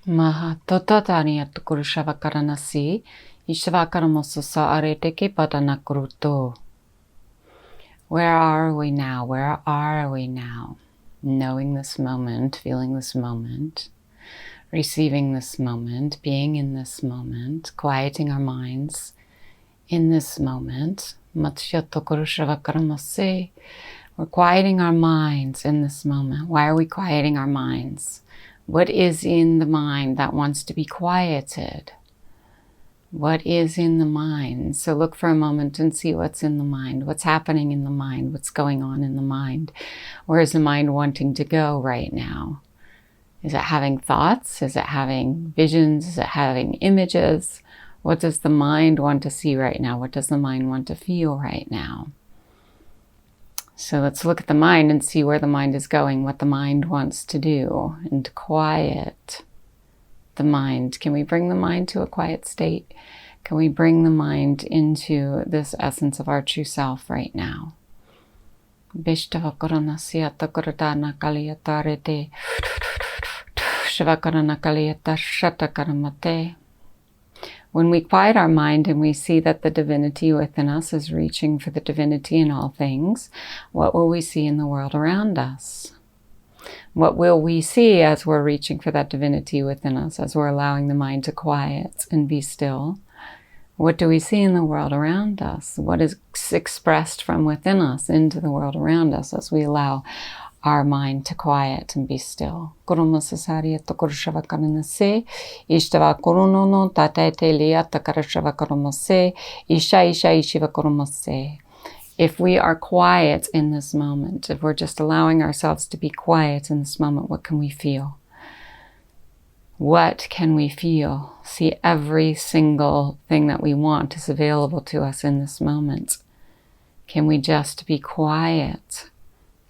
Maha tototani atukuru shavakaranasi, ishavakaramasosa areteke padanakuruto. Where are we now? Where are we now? Knowing this moment, feeling this moment, receiving this moment, being in this moment, quieting our minds in this moment. We're quieting our minds in this moment. Why are we quieting our minds? What is in the mind that wants to be quieted? What is in the mind? So look for a moment and see what's in the mind. What's happening in the mind? What's going on in the mind? Where is the mind wanting to go right now? Is it having thoughts? Is it having visions? Is it having images? What does the mind want to see right now? What does the mind want to feel right now? So let's look at the mind and see where the mind is going, what the mind wants to do, and quiet the mind. Can we bring the mind to a quiet state? Can we bring the mind into this essence of our true self right now? When we quiet our mind and we see that the divinity within us is reaching for the divinity in all things, what will we see in the world around us? What will we see as we're reaching for that divinity within us, as we're allowing the mind to quiet and be still? What do we see in the world around us? What is expressed from within us into the world around us as we allow our mind to quiet and be still? If we are quiet in this moment, if we're just allowing ourselves to be quiet in this moment, what can we feel? What can we feel? See, every single thing that we want is available to us in this moment. Can we just be quiet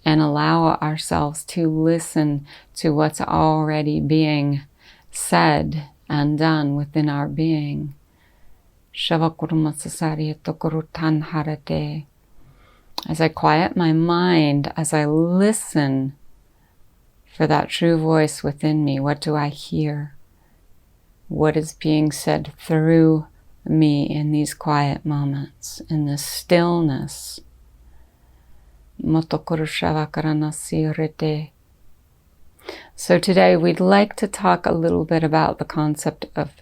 and allow ourselves to listen to what's already being said and done within our being? As I quiet my mind, as I listen for that true voice within me, what do I hear? What is being said through me in these quiet moments, in this stillness? So today we'd like to talk a little bit about the concept of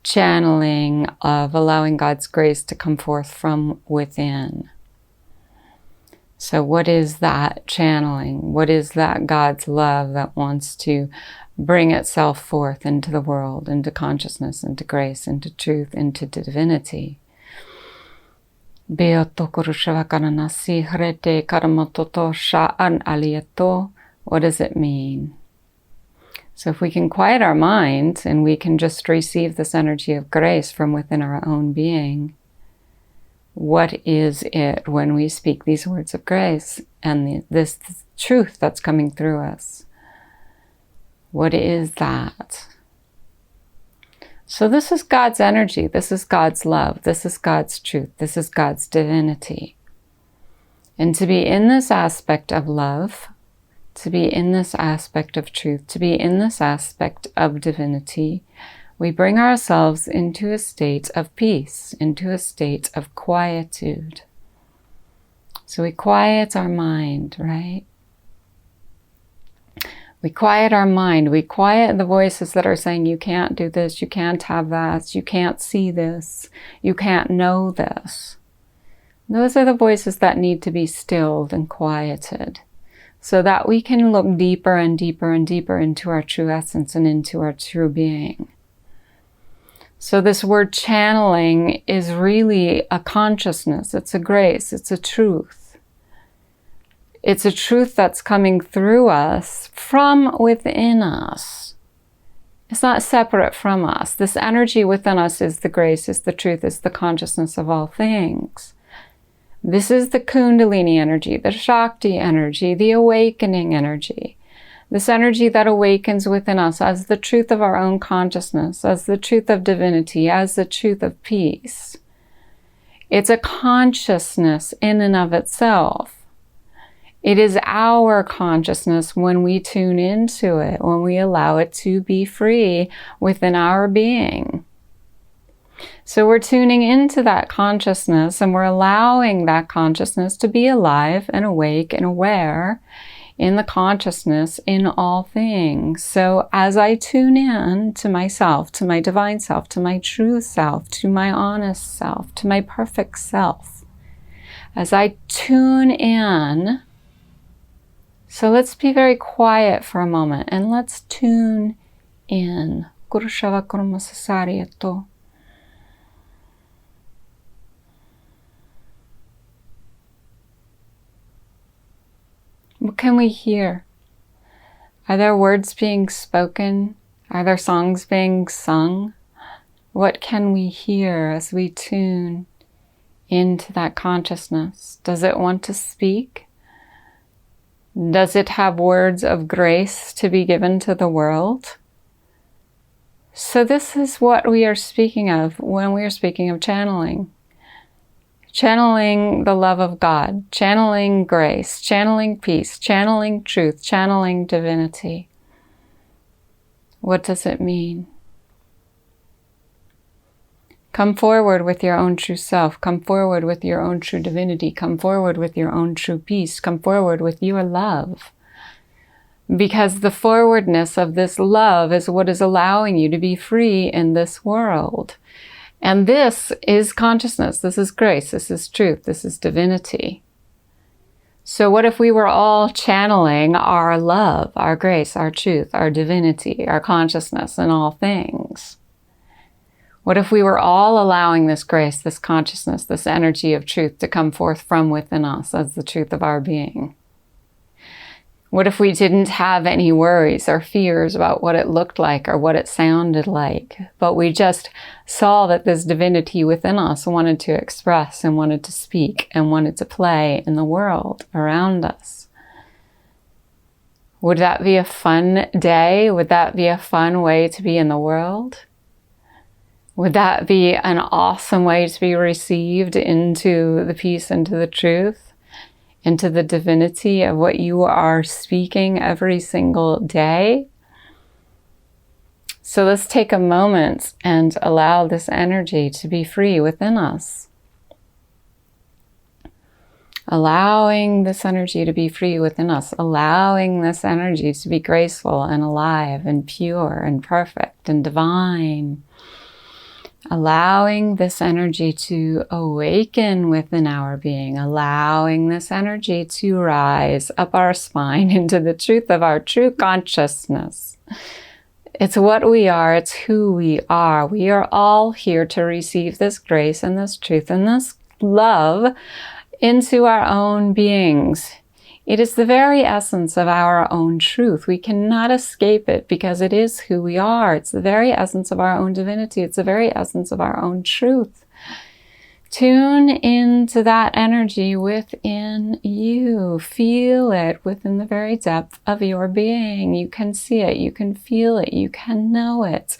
channeling, of allowing God's grace to come forth from within. So what is that channeling? What is that God's love that wants to bring itself forth into the world, into consciousness, into grace, into truth, into divinity? What does it mean? So if we can quiet our minds and we can just receive this energy of grace from within our own being, what is it when we speak these words of grace and this truth that's coming through us? What is that? So this is God's energy. This is God's love. This is God's truth. This is God's divinity. And to be in this aspect of love, to be in this aspect of truth, to be in this aspect of divinity, we bring ourselves into a state of peace, into a state of quietude. So we quiet our mind, right? We quiet our mind. We quiet the voices that are saying, you can't do this, you can't have that, you can't see this, you can't know this. Those are the voices that need to be stilled and quieted so that we can look deeper and deeper and deeper into our true essence and into our true being. So this word channeling is really a consciousness. It's a grace. It's a truth. It's a truth that's coming through us from within us. It's not separate from us. This energy within us is the grace, is the truth, is the consciousness of all things. This is the Kundalini energy, the Shakti energy, the awakening energy. This energy that awakens within us as the truth of our own consciousness, as the truth of divinity, as the truth of peace. It's a consciousness in and of itself. It is our consciousness when we tune into it, when we allow it to be free within our being. So we're tuning into that consciousness and we're allowing that consciousness to be alive and awake and aware in the consciousness in all things. So as I tune in to myself, to my divine self, to my true self, to my honest self, to my perfect self, as I tune in, so let's be very quiet for a moment and let's tune in. What can we hear? Are there words being spoken? Are there songs being sung? What can we hear as we tune into that consciousness? Does it want to speak? Does it have words of grace to be given to the world? So this is what we are speaking of when we are speaking of channeling. Channeling the love of God, channeling grace, channeling peace, channeling truth, channeling divinity. What does it mean? Come forward with your own true self. Come forward with your own true divinity. Come forward with your own true peace. Come forward with your love. Because the forwardness of this love is what is allowing you to be free in this world. And this is consciousness, this is grace, this is truth, this is divinity. So what if we were all channeling our love, our grace, our truth, our divinity, our consciousness in all things? What if we were all allowing this grace, this consciousness, this energy of truth to come forth from within us as the truth of our being? What if we didn't have any worries or fears about what it looked like or what it sounded like, but we just saw that this divinity within us wanted to express and wanted to speak and wanted to play in the world around us? Would that be a fun day? Would that be a fun way to be in the world? Would that be an awesome way to be received into the peace, into the truth? Into the divinity of what you are speaking every single day? So let's take a moment and allow this energy to be free within us. Allowing this energy to be free within us. Allowing this energy to be graceful and alive and pure and perfect and divine. Allowing this energy to awaken within our being, allowing this energy to rise up our spine into the truth of our true consciousness. It's what we are, it's who we are. We are all here to receive this grace and this truth and this love into our own beings. It is the very essence of our own truth. We cannot escape it because it is who we are. It's the very essence of our own divinity. It's the very essence of our own truth. Tune into that energy within you. Feel it within the very depth of your being. You can see it. You can feel it. You can know it.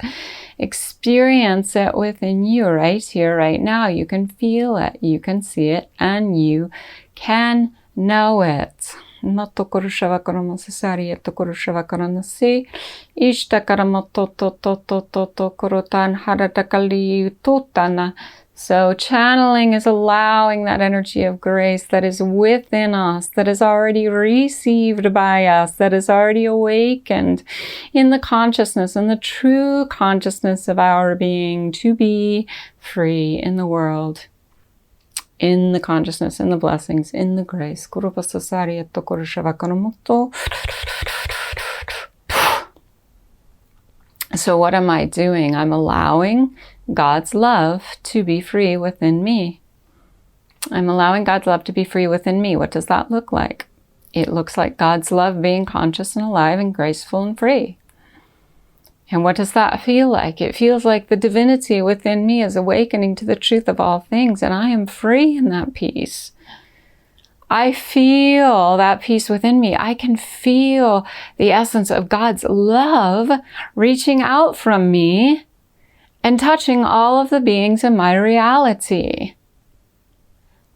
Experience it within you right here, right now. You can feel it. You can see it. And you can know it. Noto kurushavakaram sasari eto kurushavakaram si ishtakaramato kurutan haratakali tutana. So channeling is allowing that energy of grace that is within us, that is already received by us, that is already awakened in the consciousness and the true consciousness of our being to be free in the world. In the consciousness, in the blessings, in the grace. So what am I doing? I'm allowing God's love to be free within me. I'm allowing God's love to be free within me. What does that look like? It looks like God's love being conscious and alive and graceful and free. And what does that feel like? It feels like the divinity within me is awakening to the truth of all things, and I am free in that peace. I feel that peace within me. I can feel the essence of God's love reaching out from me and touching all of the beings in my reality.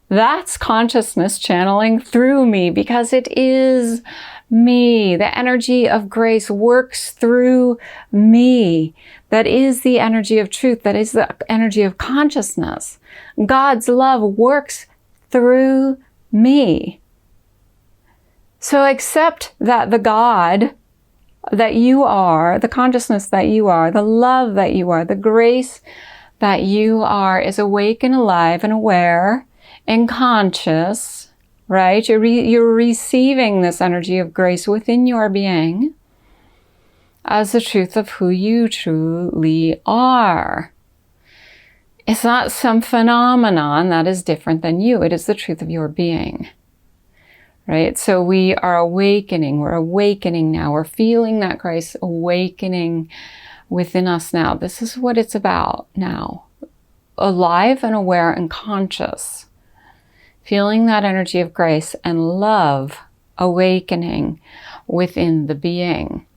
That's consciousness channeling through me, because it is me. The energy of grace works through me. That is the energy of truth. That is the energy of consciousness. God's love works through me. So accept that the God that you are, the consciousness that you are, the love that you are, the grace that you are is awake and alive and aware and conscious, right? You're receiving this energy of grace within your being as the truth of who you truly are. It's not some phenomenon that is different than you. It is the truth of your being. Right? So we are awakening. We're awakening now. We're feeling that grace awakening within us now. This is what it's about now. Alive and aware and conscious. Feeling that energy of grace and love awakening within the being.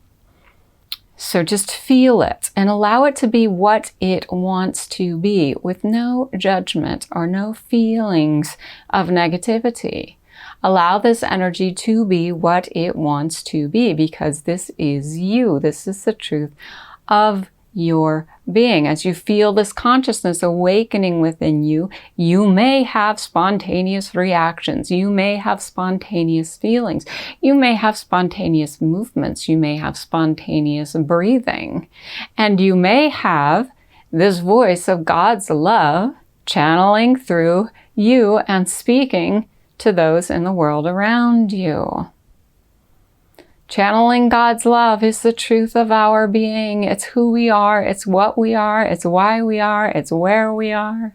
So just feel it and allow it to be what it wants to be, with no judgment or no feelings of negativity. Allow this energy to be what it wants to be, because this is you. This is the truth of your being. As you feel this consciousness awakening within you, you may have spontaneous reactions. You may have spontaneous feelings. You may have spontaneous movements. You may have spontaneous breathing. And you may have this voice of God's love channeling through you and speaking to those in the world around you. Channeling God's love is the truth of our being. It's who we are. It's what we are. It's why we are. It's where we are.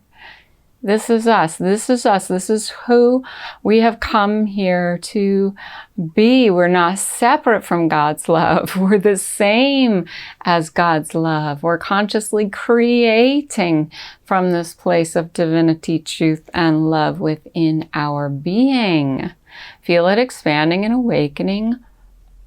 This is us. This is us. This is who we have come here to be. We're not separate from God's love. We're the same as God's love. We're consciously creating from this place of divinity, truth, and love within our being. Feel it expanding and awakening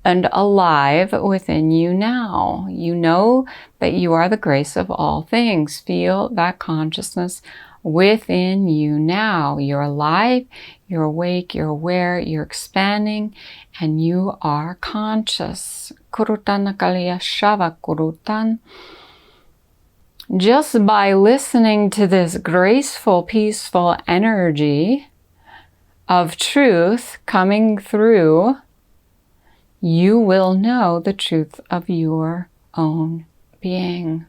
and alive within you now. You know that you are the grace of all things. Feel that consciousness within you now. You're alive, you're awake, you're aware, you're expanding, and you are conscious. Kurutan nakaliya shava kurutan. Just by listening to this graceful, peaceful energy of truth coming through, you will know the truth of your own being.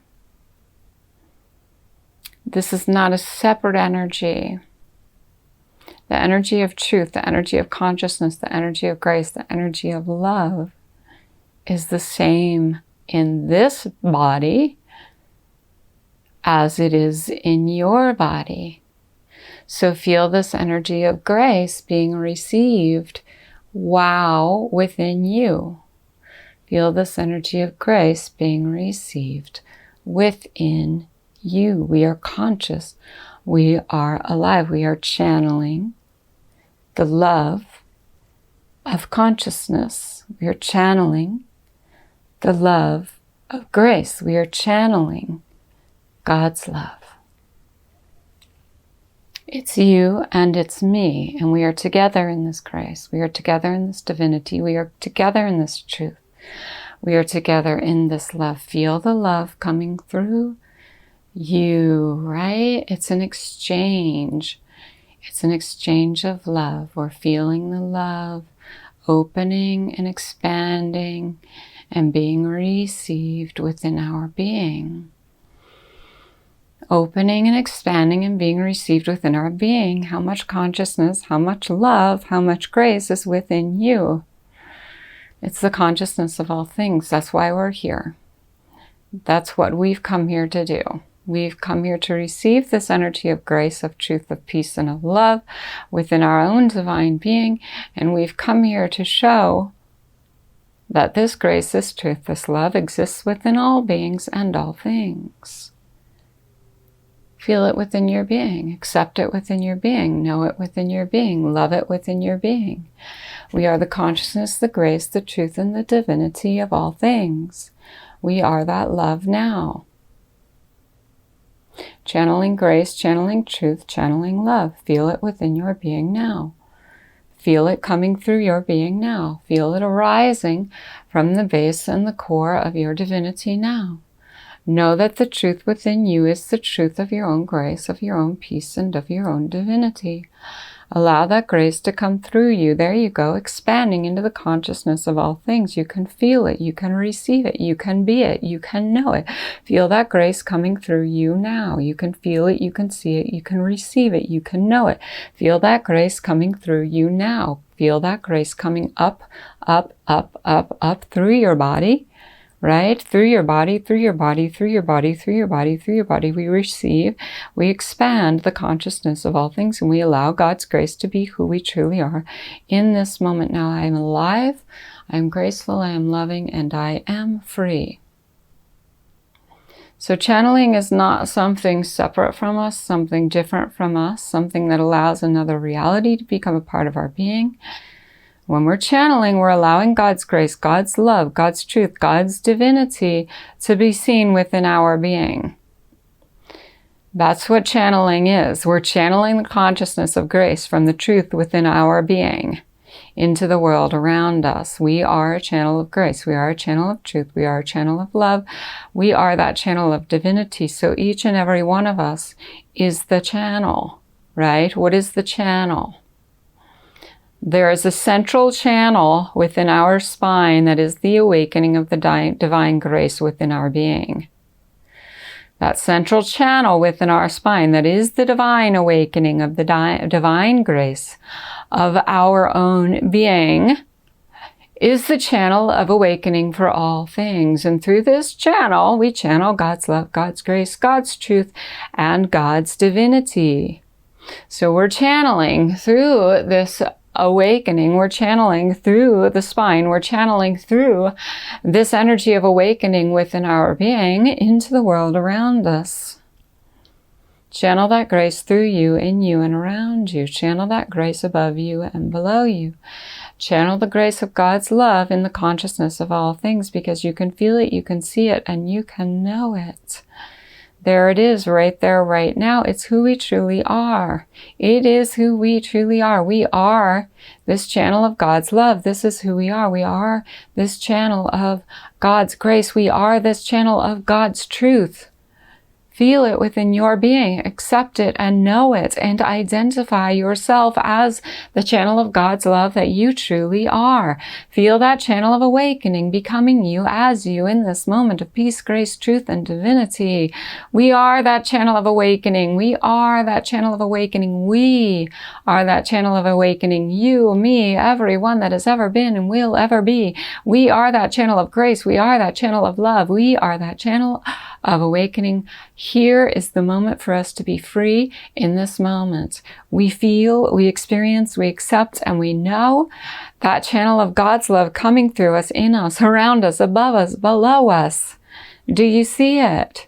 This is not a separate energy. The energy of truth, the energy of consciousness, the energy of grace, the energy of love is the same in this body as it is in your body. So feel this energy of grace being received within you. Feel this energy of grace being received within you. We are conscious. We are alive. We are channeling the love of consciousness. We are channeling the love of grace. We are channeling God's love. It's you and it's me, and we are together in this grace. We are together in this divinity. We are together in this truth. We are together in this love. Feel the love coming through you, right? It's an exchange. It's an exchange of love. We're feeling the love opening and expanding and being received within our being. Opening and expanding and being received within our being. How much consciousness, how much love, how much grace is within you. It's the consciousness of all things. That's why we're here. That's what we've come here to do. We've come here to receive this energy of grace, of truth, of peace, and of love within our own divine being. And we've come here to show that this grace, this truth, this love exists within all beings and all things. Feel it within your being. Accept it within your being. Know it within your being. Love it within your being. We are the consciousness, the grace, the truth, and the divinity of all things. We are that love now. Channeling grace, channeling truth, channeling love. Feel it within your being now. Feel it coming through your being now. Feel it arising from the base and the core of your divinity now. Know that the truth within you is the truth of your own grace, of your own peace, and of your own divinity. Allow that grace to come through you. There you go, expanding into the consciousness of all things. You can feel it. You can receive it. You can be it. You can know it. Feel that grace coming through you now. You can feel it. You can see it. You can receive it. You can know it. Feel that grace coming through you now. Feel that grace coming up, up, up, up, up through your body. Right? Through your body, through your body, through your body, through your body, through your body, we receive, we expand the consciousness of all things, and we allow God's grace to be who we truly are in this moment. Now I am alive, I am graceful, I am loving, and I am free. So channeling is not something separate from us, something different from us, something that allows another reality to become a part of our being. When we're channeling, we're allowing God's grace, God's love, God's truth, God's divinity to be seen within our being. That's what channeling is. We're channeling the consciousness of grace from the truth within our being into the world around us. We are a channel of grace. We are a channel of truth. We are a channel of love. We are that channel of divinity. So each and every one of us is the channel, right? What is the channel? There is a central channel within our spine that is the awakening of the divine grace within our being. That central channel within our spine that is the divine awakening of the divine grace of our own being is the channel of awakening for all things. And through this channel, we channel God's love, God's grace, God's truth, and God's divinity. So we're channeling through this awakening, we're channeling through the spine, we're channeling through this energy of awakening within our being into the world around us. Channel that grace through you, in you, and around you. Channel that grace above you and below you. Channel the grace of God's love in the consciousness of all things, because you can feel it, you can see it, and you can know it. There it is, right there, right now. It's who we truly are. It is who we truly are. We are this channel of God's love. This is who we are. We are this channel of God's grace. We are this channel of God's truth. Feel it within your being, accept it and know it, and identify yourself as the channel of God's love that you truly are. Feel that channel of awakening becoming you as you in this moment of peace, grace, truth, and divinity. We are that channel of awakening. We are that channel of awakening. We are that channel of awakening. You, me, everyone that has ever been and will ever be. We are that channel of grace. We are that channel of love. We are that channel of awakening. Here is the moment for us to be free in this moment. We feel, we experience, we accept, and we know that channel of God's love coming through us, in us, around us, above us, below us. Do you see it?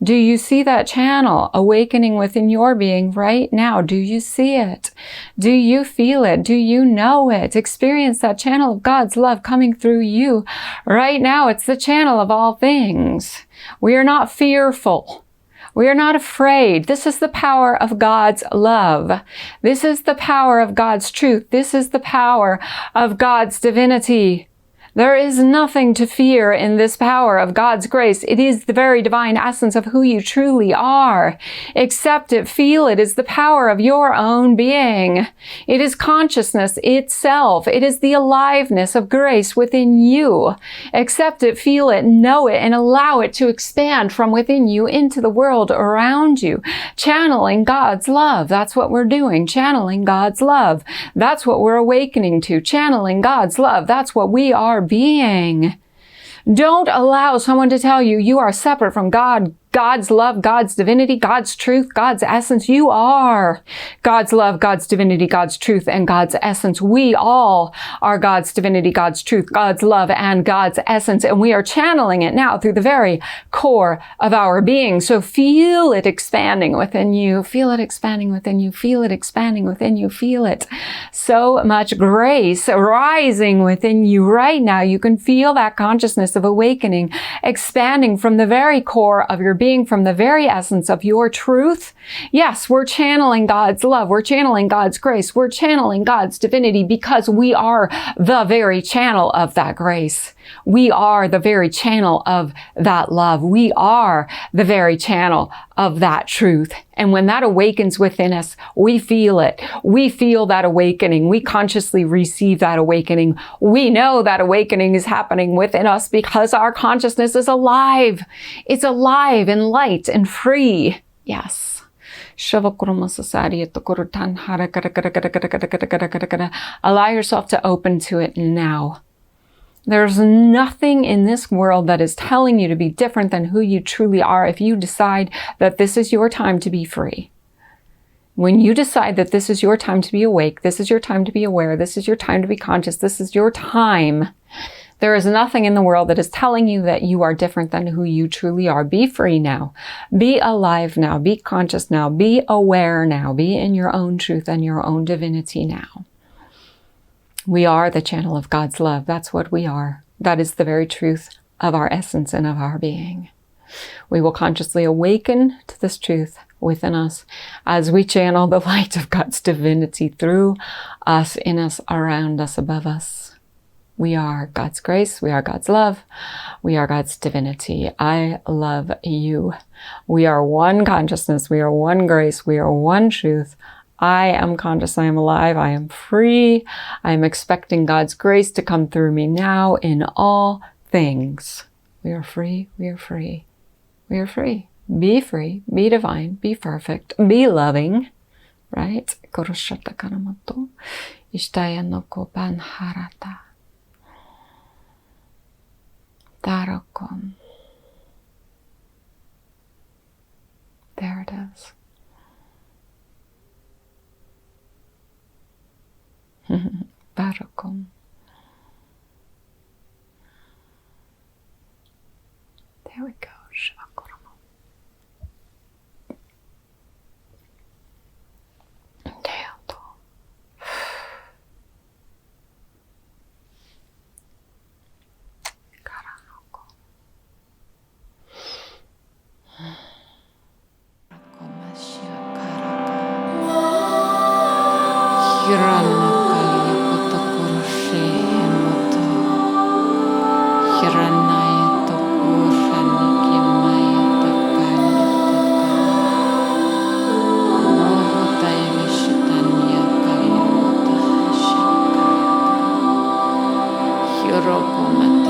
Do you see that channel awakening within your being right now? Do you see it? Do you feel it? Do you know it? Experience that channel of God's love coming through you right now. It's the channel of all things. We are not fearful. We are not afraid. This is the power of God's love. This is the power of God's truth. This is the power of God's divinity. There is nothing to fear in this power of God's grace. It is the very divine essence of who you truly are. Accept it, feel it. Is the power of your own being. It is consciousness itself. It is the aliveness of grace within you. Accept it, feel it, know it, and allow it to expand from within you into the world around you. Channeling God's love. That's what we're doing. Channeling God's love. That's what we're awakening to. Channeling God's love. That's what we are being. Don't allow someone to tell you you are separate from God, God's love, God's divinity, God's truth, God's essence. You are God's love, God's divinity, God's truth, and God's essence. We all are God's divinity, God's truth, God's love, and God's essence. And we are channeling it now through the very core of our being. So feel it expanding within you. Feel it expanding within you. Feel it expanding within you. Feel it. So much grace rising within you right now. You can feel that consciousness of awakening expanding from the very core of your being being from the very essence of your truth, yes, we're channeling God's love. We're channeling God's grace. We're channeling God's divinity because we are the very channel of that grace. We are the very channel of that love. We are the very channel of that truth. And when that awakens within us, we feel it. We feel that awakening. We consciously receive that awakening. We know that awakening is happening within us because our consciousness is alive. It's alive and light and free. Yes. Allow yourself to open to it now. There's nothing in this world that is telling you to be different than who you truly are if you decide that this is your time to be free. When you decide that this is your time to be awake, this is your time to be aware, this is your time to be conscious, this is your time, there is nothing in the world that is telling you that you are different than who you truly are. Be free now. Be alive now. Be conscious now. Be aware now. Be in your own truth and your own divinity now. We are the channel of God's love. That's what we are. That is the very truth of our essence and of our being. We will consciously awaken to this truth within us as we channel the light of God's divinity through us, in us, around us, above us. We are God's grace. We are God's love. We are God's divinity. I love you. We are one consciousness. We are one grace. We are one truth. I am conscious, I am alive, I am free. I am expecting God's grace to come through me now in all things. We are free, we are free, we are free. Be free, be divine, be perfect, be loving, right? Kurushata karamato, ishtaya no koban harata. Tarakom. There it is. Barakom. There we go. Shivakurama. Teato. Karanoko. Rakomashia karata. Hirana. Rokomata.